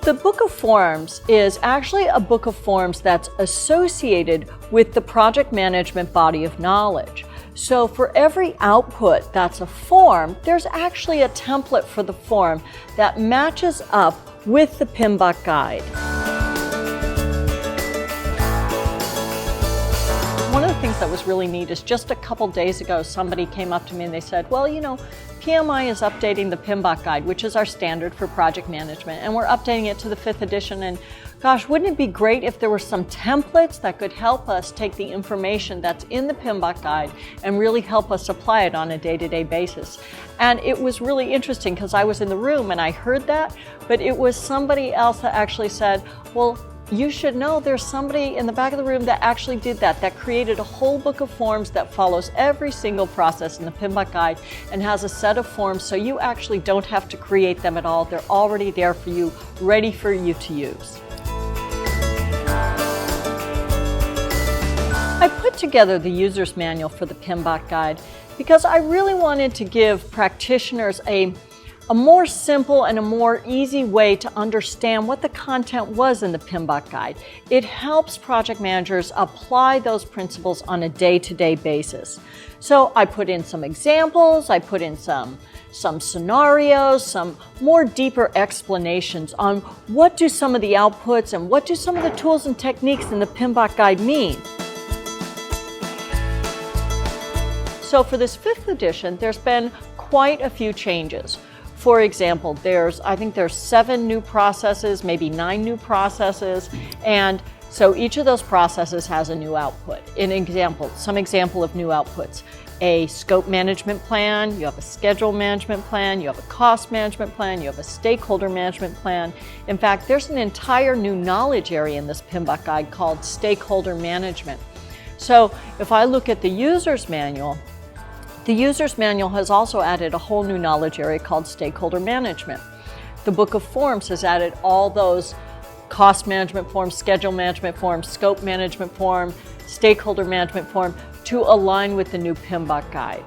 The Book of Forms is actually a book of forms that's associated with the project management body of knowledge. So for every output that's a form, there's actually a template for the form that matches up with the PMBOK guide. One of the things that was really neat is just a couple days ago, somebody came up to me and they said, well, you know, PMI is updating the PMBOK guide, which is our standard for project management, and we're updating it to the 5th edition. And gosh, wouldn't it be great if there were some templates that could help us take the information that's in the PMBOK guide and really help us apply it on a day-to-day basis? And it was really interesting because I was in the room and I heard that, but it was somebody else that actually said, well, you should know there's somebody in the back of the room that actually did that, that created a whole book of forms that follows every single process in the PMBOK guide and has a set of forms so you actually don't have to create them at all. They're already there for you, ready for you to use. I put together the user's manual for the PMBOK guide because I really wanted to give practitioners a more simple and a more easy way to understand what the content was in the PMBOK guide. It helps project managers apply those principles on a day-to-day basis. So I put in some examples, I put in some scenarios, some more deeper explanations on what do some of the outputs and what do some of the tools and techniques in the PMBOK guide mean. So for this 5th edition, there's been quite a few changes. For example, I think there's 7 new processes, maybe 9 new processes, and so each of those processes has a new output. Some example of new outputs: a scope management plan, you have a schedule management plan, you have a cost management plan, you have a stakeholder management plan. In fact, there's an entire new knowledge area in this PMBOK guide called stakeholder management. So if I look at the user's manual, the user's manual has also added a whole new knowledge area called stakeholder management. The Book of Forms has added all those cost management forms, schedule management forms, scope management form, stakeholder management form to align with the new PMBOK guide.